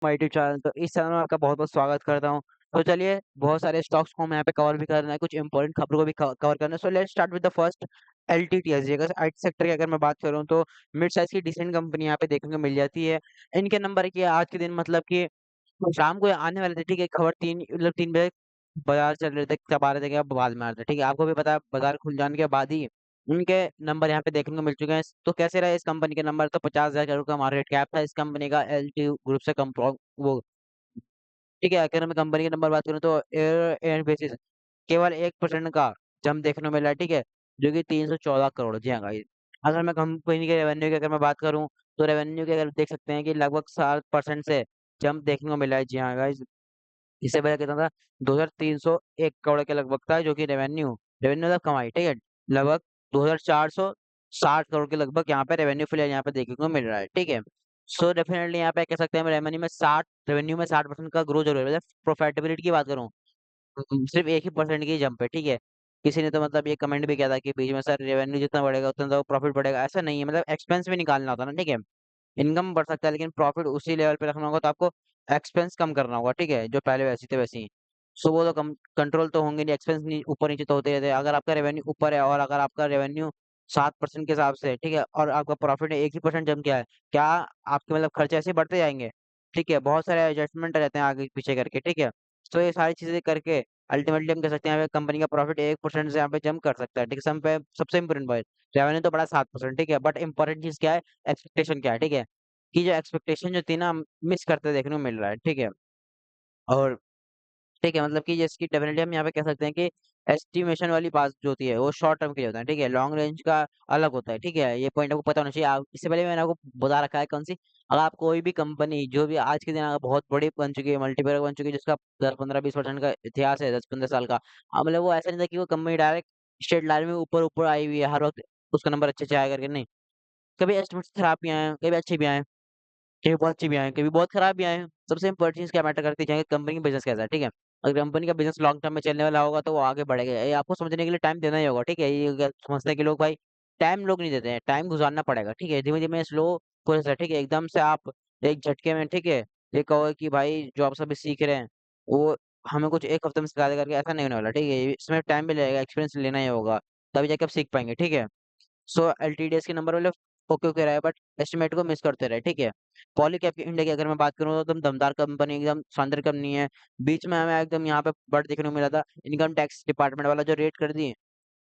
My YouTube channel. तो इस channel में आपका बहुत-बहुत स्वागत करता हूँ। तो चलिए बहुत सारे स्टॉक्स को हमें यहाँ पे कवर भी करना है, कुछ इम्पोर्टेंट खबरों को भी कवर करना है। So let's start with the first LTTS. अगर आईटी सेक्टर की अगर मैं बात करूँ तो मिड साइज़ की डिसेंट कंपनी यहाँ पे देखने को मिल जाती है। इनके नंबर की आज के दिन मतलब कि शाम को आने वाले थे, ठीक है? खबर 3 बजे बाज़ार चल रहे थे, तब आ रहे थे कि अब बाद में आ रहे थे, ठीक है? आपको भी पता है बाज़ार खुल जाने के बाद ही उनके नंबर यहाँ पे देखने को मिल चुके हैं। तो कैसे रहे इस कंपनी के नंबर? तो 50,000 करोड़ का मार्केट कैप था इस कंपनी का एलटी ग्रुप से वो ठीक है, अगर मैं कंपनी के नंबर बात करूँ तो एयर एयर बेसिस केवल 1% का जंप देखने को मिला है, ठीक है? जो कि 314 करोड़। जी हाँ गाइस। अगर मैं कंपनी के रेवेन्यू की अगर मैं बात करूँ, तो रेवेन्यू की अगर देख सकते हैं कि लगभग 7% से जंप देखने को मिला है। जी हाँ गाइस। इससे पहले कितना था? 2,301 करोड़ के लगभग था जो कि रेवेन्यू रेवेन्यू मतलब कमाई, ठीक है? लगभग 2,460 करोड़ के लगभग यहाँ पे रेवेन्यू फिलहाल यहाँ पे देखने को मिल रहा है, ठीक है? सो डेफिनिटली यहाँ पे कह सकते हैं हम रेवेन्यू में 60% का ग्रोथ ज़रूर है। मतलब प्रॉफिटेबिलिटी की बात करूँ सिर्फ़ 1 ही परसेंट की जंप है, ठीक है? किसी ने तो मतलब ये कमेंट भी किया था कि बीच में सर रेवेन्यू जितना बढ़ेगा उतना तो प्रॉफिट बढ़ेगा, ऐसा नहीं है मतलब एक्सपेंस भी निकालना होता है ना, ठीक है? इनकम बढ़ सकता है लेकिन प्रॉफिट उसी लेवल पे रखना होगा तो आपको एक्सपेंस कम करना होगा, ठीक है? जो पहले वैसे थे वैसे ही। सो वो तो कम कंट्रोल तो होंगे नहीं, एक्सपेंस नी ऊपर-नीचे तो होते रहते हैं। अगर आपका रेवेन्यू ऊपर है और अगर आपका रेवेन्यू 7% के हिसाब से है, ठीक है? और आपका प्रॉफिट 1 ही परसेंट जंप किया है, क्या आपके मतलब खर्चे ऐसे ही बढ़ते जाएँगे? ठीक है? बहुत सारे एडजस्टमेंट रहते हैं आगे-पीछे करके, ठीक है? तो ये सारी चीज़ें करके अल्टीमेटली हम कह सकते हैं यहाँ पे कंपनी का प्रॉफिट 1% से यहाँ पे जंप कर सकता है, ठीक है? सम पे सबसे इम्पोर्टेंट पॉइंट रेवेन्यू तो बढ़ा 7% ठीक है? बट इम्पोर्टेंट चीज़ क्या है? एक्सपेक्टेशन क्या है, ठीक है? कि जो एक्सपेक्टेशन जो थी ना मिस करते देखने को मिल रहा है, ठीक है? और ठीक है, मतलब कि जैसे कि डेफ़िनेटली हम यहाँ पे कह सकते हैं कि एस्टिमेशन वाली बात जो होती है, वो शॉर्ट टर्म के लिए होता है, ठीक है? लॉन्ग रेंज का अलग होता है, ठीक है? ये पॉइंट आपको पता होना चाहिए। आप इससे पहले मैंने आपको बता रखा है कौन-सी अगर आप कोई भी कंपनी जो भी आज के दिन अगर बहुत बड़ी बन चुकी है, मल्टीप्लेयर बन चुकी है, जिसका 10, 15, 20% का इतिहास है, 10-15 साल का। मतलब वो ऐसा नहीं था कि वो कंपनी डायरेक्ट स्ट्रेट लाइन में ऊपर-ऊपर आई हुई है, हर वक़्त उसका नंबर अच्छे-अच्छे आया करके, नहीं। कभी एस्टिमेट्स खराब भी आए हैं, कभी अच्छे भी आए हैं। कभी बहुत अच्छे भी आए हैं, कभी बहुत खराब भी आए हैं। सबसे इम्पोर्टेंट चीज़ क्या मैटर करती है कि कंपनी का बिज़नेस कैसा है, ठीक है? अगर कंपनी का बिज़नेस लॉन्ग टर्म में चलने वाला होगा तो वो आगे बढ़ेगा। ये आपको समझने के लिए टाइम देना ही होगा, ठीक है? ये अगर समझते हैं कि लोग भाई टाइम लोग नहीं देते हैं, टाइम गुज़ारना पड़ेगा, ठीक है? धीमे-धीमे स्लो प्रोसेस है, ठीक है? एकदम से आप एक झटके में, ठीक है? ये कहो कि भाई जो आप सभी सीख रहे हैं, वो हमें कुछ 1 हफ्ते में सिखा देगा करके ऐसा नहीं होने वाला, ठीक है? इसमें टाइम भी लगेगा, एक्सपीरियंस लेना ही होगा, तभी जाके आप सीख पाएँगे, ठीक है? सो एलटीडीएस के नंबर वाले ओके रहे बट एस्टिमेट को मिस करते रहे, ठीक है? पॉलीकैब की इंडिया की अगर मैं बात करूँ तो एकदम दमदार कंपनी एकदम शानदार कंपनी है। बीच में हमें एकदम यहाँ पे बर्ड देखने को मिला था, इनकम टैक्स डिपार्टमेंट वाला जो रेड कर दिए,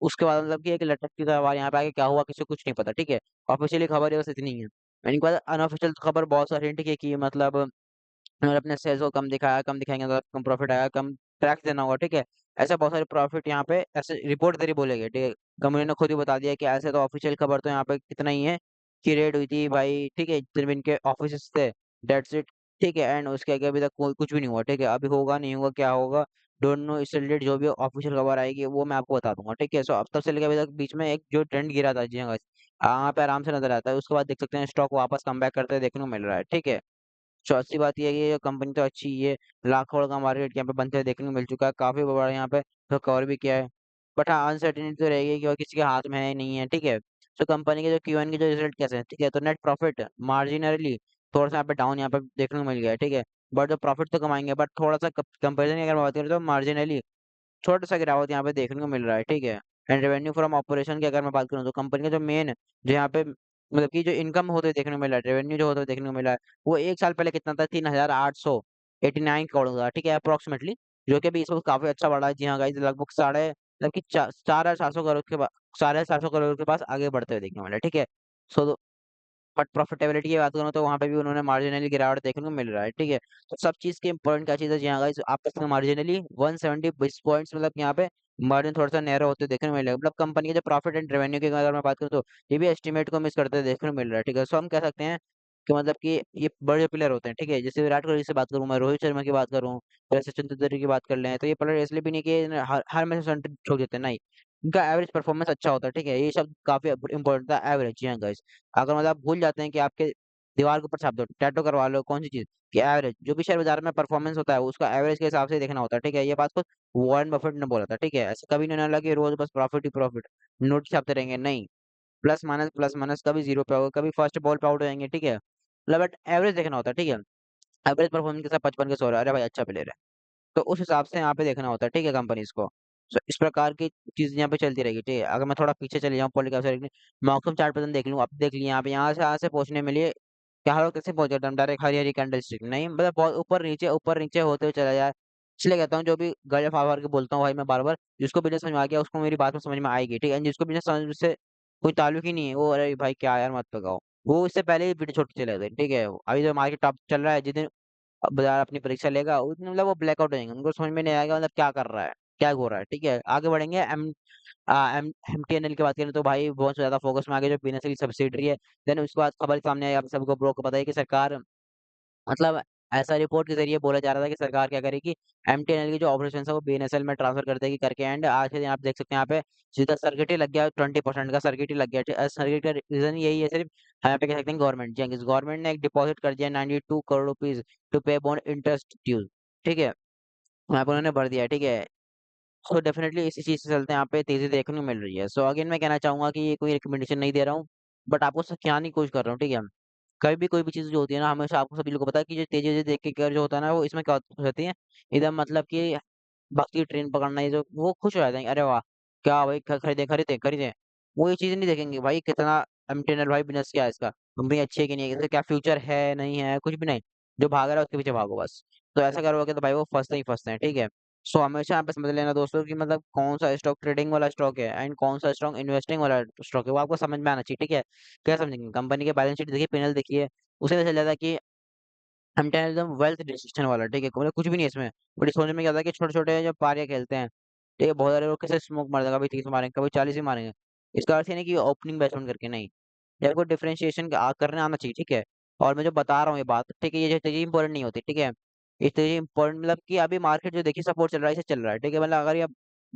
उसके बाद मतलब कि एक लटकती तलवार यहाँ पे आके क्या हुआ किसी को कुछ नहीं पता, ठीक है? ऑफ़िशियली खबर है बस इतनी है। इनके बाद अनऑफ़िशियल खबर बहुत सारी है, ठीक है? कि मतलब अगर अपने सेल्स को कम दिखाया, कम दिखाएँगे तो कम प्रॉफ़िट आएगा, कम टैक्स देना होगा, ठीक है? ऐसे बहुत सारे प्रॉफ़िट यहाँ पे ऐसे रिपोर्ट तेरी बोलेंगे, ठीक है? कंपनी ने खुद ही बता दिया कि ऐसे तो ऑफ़िशियल खबर तो यहाँ पे इतना ही है कि रेड हुई थी भाई, ठीक है? जितने भी इनके ऑफ़िसेज़ थे, दैट्स इट, ठीक है? एंड उसके आगे अभी तक कोई कुछ भी नहीं हुआ, ठीक है? अभी होगा, नहीं होगा, क्या होगा, डोंट नो इससे रिलेटेड जो भी ऑफ़िशियल खबर आएगी वो मैं आपको बता दूँगा, ठीक है? सो अब तब से लेके अभी तक बीच में एक जो ट्रेंड गिरा था, जी हाँ गाइस, वहाँ पे आराम से नज़र आता है, उसके बाद देख सकते हैं स्टॉक वापस कमबैक करते हुए देखने को मिल रहा है, ठीक है? चौथी बात ये है कि ये कंपनी तो अच्छी ही है, लाख करोड़ का मार्केट यहाँ पे बनते हुए देखने को मिल चुका है, काफ़ी बड़ा यहाँ पे तो कवर भी किया है। बट हाँ, अनसर्टेनिटी तो रहेगी कि और किसी के हाथ में है नहीं है, ठीक है? तो कंपनी के जो Q1 के जो रिज़ल्ट कैसे हैं, ठीक है? तो नेट प्रॉफिट मार्जिनली थोड़ा-सा यहाँ पे डाउन यहाँ पे देखने को मिल गया है, ठीक है? बट जो प्रॉफिट तो कमाएँगे बट थोड़ा-सा कंपैरिज़न की अगर मैं बात करूँ तो मार्जिनली छोटा-सा गिरावट यहाँ पे देखने को मिल रहा है, ठीक है? एंड रेवेन्यू फ्रॉम ऑपरेशन की अगर मैं बात करूँ तो कंपनी का जो मेन जो यहाँ पे मतलब कि जो इनकम होते हुए देखने को मिल रहा है, रेवेन्यू जो होते हुए देखने को मिला है, वो 1 साल पहले कितना था 3,889 करोड़ का, ठीक है? अप्रॉक्सिमेटली जो कि अभी इस वक़्त काफ़ी अच्छा बढ़ा है। जी हाँ गाइस, लगभग साढ़े मतलब कि चा 4,700 करोड़ के बा 4,700 करोड़ के पास आगे बढ़ते हुए देखने को मिला है, ठीक है? सो बट प्रॉफिटेबिलिटी की बात करूँ तो वहाँ पे भी उन्होंने मार्जिनली गिरावट देखने को मिल रहा है, ठीक है? तो सब चीज़ की इम्पोर्टेंट क्या चीज़ है, जी हाँ गाइस, आपका मार्जिनली 170 बेसिस पॉइंट्स मतलब यहाँ पे मार्जिन थोड़ा-सा नैरो होते देखने को मिलेगा। मतलब कंपनी के जो प्रॉफिट एंड रेवेन्यू की अगर मैं बात करूँ तो ये भी एस्टीमेट को मिस करते देखने को मिल रहा है, ठीक है? सो हम कह सकते हैं कि मतलब कि ये बड़े प्लेयर होते हैं, ठीक है? जैसे विराट कोहली से बात करूँ मैं, रोहित शर्मा की बात करूँ, या सचिन तेंदुलकर की बात कर लें, तो ये प्लेयर इसलिए भी नहीं कि हर मैच में सेंचुरी ठोक देते हैं, नहीं। इनका एवरेज परफॉर्मेंस अच्छा होता है, ठीक है? ये शब्द काफ़ी इम्पोर्टेंट था, एवरेज। जी हाँ गाइस। अगर मतलब आप भूल जाते हैं कि आपके दीवार के ऊपर छाप दो, टैटू करवा लो, कौन-सी चीज़? कि एवरेज, जो भी शेयर बाज़ार में परफॉर्मेंस होता है, उसका एवरेज के हिसाब से ही देखना होता है, ठीक है? ये बात को वॉरेन बफेट ने बोला था, ठीक है? ऐसा कभी नहीं होने वाला कि रोज़ बस प्रॉफिट ही प्रॉफिट, नोट छापते रहेंगे, नहीं। प्लस माइनस कभी 0 पे होगा, कभी फर्स्ट बॉल पे आउट हो जाएँगे, ठीक है? मतलब बट एवरेज देखना होता है, ठीक है? एवरेज परफॉर्मेंस के साथ 55 के 100 रहा है, अरे भाई अच्छा प्लेयर है। तो उस हिसाब से यहाँ पे देखना होता है, ठीक है, कंपनीज को। तो इस प्रकार की चीजें यहाँ पे चलती रहेगी, ठीक है। अगर मैं थोड़ा पीछे चले जाऊँ पॉलिटिकल मौसम चार्ट पैटर्न देख लूँ, अब देख लिया यहाँ से पहुंचने में लिए क्या हाल कैसे पहुंच जाता हूँ direct Hari Hari candle stick, नहीं मतलब बहुत ऊपर नीचे होते हुए चला जाए। इसलिए कहता हूँ जो भी गले फाड़ फाड़ के बोलता हूँ भाई मैं बार बार, जिसको बिजनेस समझ में आ गया उसको मेरी बात में समझ में आएगी, ठीक है। जिसको बिजनेस समझ से कोई ताल्लुक ही नहीं है, वो अरे भाई क्या यार मत पकाओ, वो इससे पहले ही वीडियो छोड़ के चले गए, ठीक है। अभी जो मार्केट टॉप चल रहा है, जिस दिन बाजार अपनी परीक्षा लेगा उस दिन मतलब वो ब्लैकआउट हो जाएंगे, उनको समझ में नहीं आएगा मतलब क्या कर रहा है, क्या हो रहा है, ठीक है। आगे बढ़ेंगे। एमटीएनएल की बात करें तो भाई बहुत ज्यादा फोकस में आ गया, जो बीएनएसएल की सब्सिडरी है। देन उसके बाद खबर सामने आई, आप सबको ब्रो को पता है कि सरकार मतलब ऐसा रिपोर्ट के जरिए बोला जा रहा था कि सरकार क्या करेगी, एमटीएनएल की जो ऑपरेशन है वो बीएनएसएल में ट्रांसफर कर देगी करके। एंड आज के दिन आप देख सकते हैं यहाँ पे सीधा सर्किट ही लग गया, 20% का सर्किट ही लग गया। सर्किट का रीजन यही है सिर्फ, यहाँ पे कह सकते हैं गवर्नमेंट जी, गवर्नमेंट ने एक डिपॉजिट कर दिया 92 करोड़ रुपीज टू पे बॉन्ड इंटरेस्ट ड्यूज, ठीक है। यहाँ पे उन्होंने भर दिया है, ठीक है। सो डेफिनेटली इसी चीज से चलते हैं यहाँ पे तेजी देखने को मिल रही है। सो अगेन मैं कहना चाहूंगा कि ये कोई रिकमेंडेशन नहीं दे रहा हूँ, बट आपको सिखाने की कोशिश कर रहा हूँ, ठीक है। कभी भी कोई भी चीज़ जो होती है ना, हमेशा आपको सभी लोगों को पता है कि जो तेज़ी-तेज़ी देख के कर जो होता है ना, वो इसमें क्या होती है, एकदम मतलब कि भक्ति ट्रेन पकड़ना, ये जो वो खुश हो जाते हैं, अरे वाह! क्या भाई खरीदें, खरीदें, खरीदें। वो ये चीज़ नहीं देखेंगे भाई कितना एमटीएनएल भाई बिज़नेस क्या है इसका, कंपनी अच्छी है कि नहीं है, इसका क्या फ्यूचर है, नहीं है, कुछ भी नहीं। जो भाग रहा है उसके पीछे भागो बस। तो ऐसा करोगे तो भाई वो फँसते ही फँसते हैं, ठीक है। सो हमेशा यहाँ पे समझ लेना दोस्तों कि मतलब कौन-सा स्टॉक ट्रेडिंग वाला स्टॉक है एंड कौन-सा स्टॉक इन्वेस्टिंग वाला स्टॉक है, वो आपको समझ में आना चाहिए, ठीक है। क्या समझेंगे? कंपनी के बैलेंस शीट देखिए, P&L देखिए, उसे पता चल जाता है कि हम क्या एकदम वेल्थ डिस्ट्रीब्यूशन वाला, ठीक है, मतलब कुछ भी नहीं है इसमें। बट सोचने में क्या होता है कि छोटे-छोटे जो पारियाँ खेलते हैं, ठीक है, बहुत सारे लोग कैसे स्मोक मार देगा, कभी 30 मारेंगे, कभी 40 ही मारेंगे। इसका अर्थ ये नहीं कि ओपनिंग बैट्समैन करके नहीं, या कोई डिफरेंशिएशन करने आना चाहिए, ठीक है। और मैं जो बता रहा हूँ ये बात, ठीक है, ये तेज़ी इंपॉर्टेंट नहीं होती, ठीक है। ये तेज़ी इंपॉर्टेंट मतलब कि अभी मार्केट जो देखिए सपोर्ट चल रहा है, इसे चल रहा है, ठीक है। मतलब अगर ये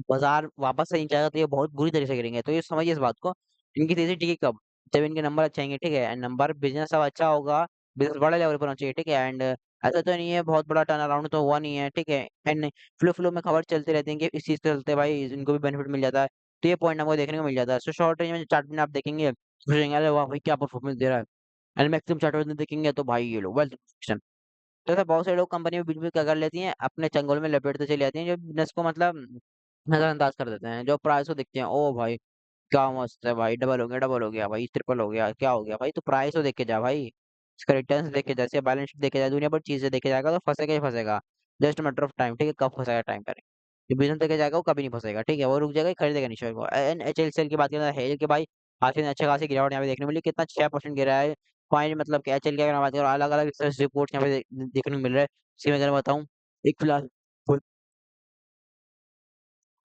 बाजार वापस से नीचे आएगा तो ये बहुत बुरी तरीके से गिरेंगे, तो ये समझिए इस बात को। इनकी तेज़ी टिकी कब? जब इनके नंबर अच्छे आएंगे, ठीक है। एंड नंबर बिजनेस अब अच्छा होगा, बिजनेस बड़े लेवल पर होना चाहिए, ठीक है। एंड ऐसा तो नहीं है बहुत बड़ा टर्न अराउंड तो हुआ नहीं है, ठीक है। एंड फ्लो में खबर चलती रहती है कि इस चीज़ के चलते भाई इनको भी बेनिफिट मिल जाता है। तो ये पॉइंट हमको देखने को मिल जाता है। सो शॉर्ट रेंज में चार्ट में आप देखेंगे, सोचेंगे अरे वाह भाई क्या परफॉर्मेंस दे रहा है। एंड मैक्सिमम चार्ट में देखेंगे तो भाई ये लो वेल्थ डिस्ट्रीब्यूशन। तो ऐसा बहुत सारे लोग कंपनी में बीच-बीच क्या कर लेती हैं, अपने चंगुल में लपेटते चली जाती हैं, जो बिज़नेस को मतलब नज़रअंदाज कर देते हैं। जो प्राइस को देखते हैं, ओह भाई! क्या मस्त है भाई, डबल हो गया भाई, ट्रिपल हो गया, क्या हो गया भाई? तू प्राइस तो देख के जा भाई, इसका रिटर्न्स देख के जा, इसका बैलेंस शीट देख के जा, दुनिया भर चीज़ें देखे जाएगा तो फँसेगा ही फँसेगा। Just a matter of time, ठीक है, कब फँसेगा टाइम पे। जो बिज़नेस देखे जाएगा वो कभी नहीं फँसेगा, ठीक है, वो रुक जाएगा, ही खरीदेगा नहीं शेयर को। एंड एचएलसीएल की बात करें तो हेल के भाई आज के दिन अच्छी खासी गिरावट यहाँ पे देखने को मिली, कितना 6% गिरा है। फाइन मतलब कि एचएल की अगर मैं बात करूँ, अलग-अलग रिसर्च रिपोर्ट्स यहाँ पे देखने को मिल रहा है। इसी में अगर मैं बताऊँ, एक फिलहाल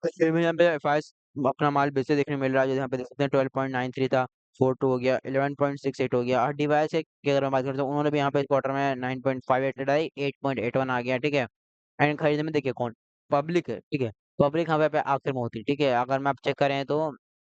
फिर भी यहाँ पे एफआईएस अपना माल बेचते देखने को मिल रहा है, जैसे यहाँ पे देख सकते हैं 12.93 था, 42 हो गया, 11.68 हो गया। और डिवाइस की अगर मैं बात करूँ तो उन्होंने भी यहाँ पे इस क्वार्टर में 9.58 लगाई, 8.81 आ गया, ठीक है। एंड खरीदने में देखिए कौन, पब्लिक है, ठीक है। पब्लिक यहाँ पे आखिर में होती है, ठीक है। अगर मैं आप चेक करें तो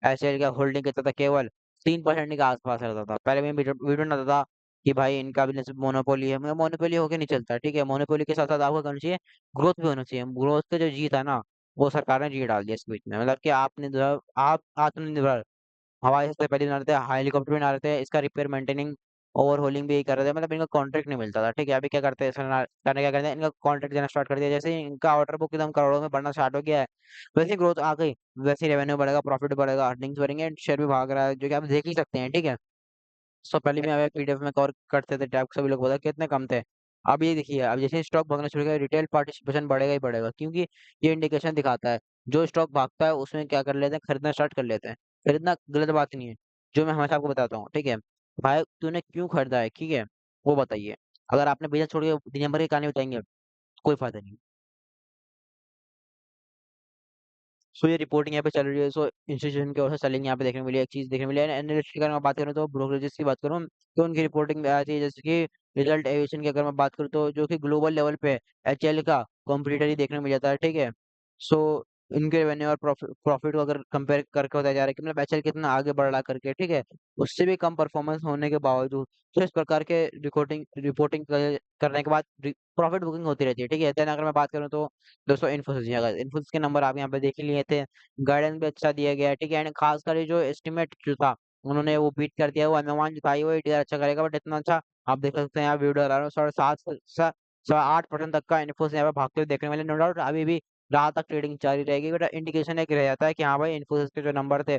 एचएल का होल्डिंग कितना था, केवल 3% के आसपास रहता था। पहले मैं वीडियो वीडियो बनाता था कि भाई इनका बिजनेस मोनोपोली है, मगर मोनोपोली होके नहीं चलता, ठीक है। मोनोपोली के साथ साथ आपको करना चाहिए, ग्रोथ भी होना चाहिए। ग्रोथ का जो जी था ना, वो सरकार ने जी डाल दिया इस बीच में, मतलब कि आपने जो है आप आत्मनिर्भर हवाई जहाज से पहले बना रहे थे, हेलीकॉप्टर भी बना रहे थे, इसका रिपेयर मेंटेनिंग ओवरहोलिंग भी यही कर रहे थे, मतलब इनका कॉन्ट्रैक्ट नहीं मिलता था, ठीक है। अभी क्या करते हैं सरकार ने क्या करते हैं, इनका कॉन्ट्रैक्ट देना स्टार्ट कर दिया। जैसे ही इनका ऑर्डर बुक एकदम करोड़ों में बढ़ना स्टार्ट हो गया है, वैसे ही ग्रोथ आ गई, वैसे ही रेवेन्यू बढ़ेगा, प्रॉफिट बढ़ेगा, अर्निंग्स बढ़ेंगे, शेयर भी भाग रहा है, जो कि आप देख ही सकते हैं, ठीक है। सो पहले भी हमें पीडीएफ में कवर करते थे टैब, सभी लोग बोला कितने कम थे। अब ये देखिए, अब जैसे स्टॉक भागना शुरू किया, रिटेल पार्टिसिपेशन बढ़ेगा ही बढ़ेगा, क्योंकि ये इंडिकेशन दिखाता है जो स्टॉक भागता है उसमें क्या कर लेते हैं, खरीदना स्टार्ट कर लेते हैं। खरीदना गलत बात नहीं है, जो मैं हमेशा आपको बताता हूँ, ठीक है। भाई तूने क्यों खरीदा है, ठीक है, वो बताइए। अगर आपने बिना छोड़ के दुनिया भर की कहानी बताएंगे, कोई फायदा नहीं। सो ये रिपोर्टिंग यहाँ पे चल रही है। सो इंस्टीट्यूशन की ओर से सेलिंग यहाँ पे देखने को मिली है, एक चीज देखने को मिली है। एनालिस्ट की अगर मैं बात करूँ तो ब्रोकरेजेस की बात करूँ तो उनकी रिपोर्टिंग में आती है, जैसे कि रिजल्ट एविएशन की अगर मैं बात करूँ तो जो कि ग्लोबल लेवल पे एचएल का कॉम्पिटिटर ही देखने को मिल जाता है, ठीक है। सो इनके रेवेन्यू और प्रॉफिट को अगर कंपेयर करके बताया जा रहा है कि मतलब एचएल कितना आगे बढ़ रहा है करके, ठीक है, उससे भी कम परफॉर्मेंस होने के बावजूद तो इस प्रकार के रिपोर्टिंग रिपोर्टिंग करने के बाद प्रॉफिट बुकिंग होती रहती है, ठीक है। देन अगर मैं बात करूँ तो दोस्तों इन्फोसिस, अगर इन्फोसिस के नंबर आप यहाँ पे देख ही लिए थे, गाइडेंस भी अच्छा दिया गया है, ठीक है। एंड खासकर ये जो एस्टिमेट जो था उन्होंने वो बीट कर दिया, वो अनुमान जो था वो 8,000 अच्छा करेगा, बट इतना अच्छा आप देख सकते हैं, यहाँ वीडियो आ रहा है 7.5 8% तक का इन्फोसिस यहाँ पे भागते हुए देखने वाले। नो डाउट अभी भी रात तक ट्रेडिंग जारी रहेगी, बट इंडिकेशन एक रह जाता है कि हाँ भाई इन्फोसिस के जो नंबर थे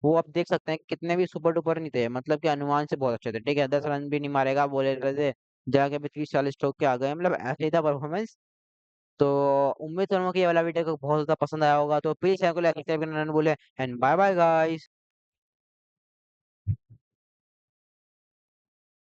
वो आप देख सकते हैं कि कितने भी सुपर डुपर नहीं थे, मतलब कि अनुमान से बहुत अच्छे थे। ठीक है, 10 रन भी नहीं मारेगा बोले रहे थे, जाके भी 30-40 स्ट्रोक के आ गए, मतलब ऐसे ही था परफॉर्मेंस। तो उम्मीद करूंगा कि ये वाला वीडियो को बहुत ज्यादा पसंद आया होगा, तो प्लीज चैनल को लाइक सब्सक्राइब करना ना भूले। And bye bye guys.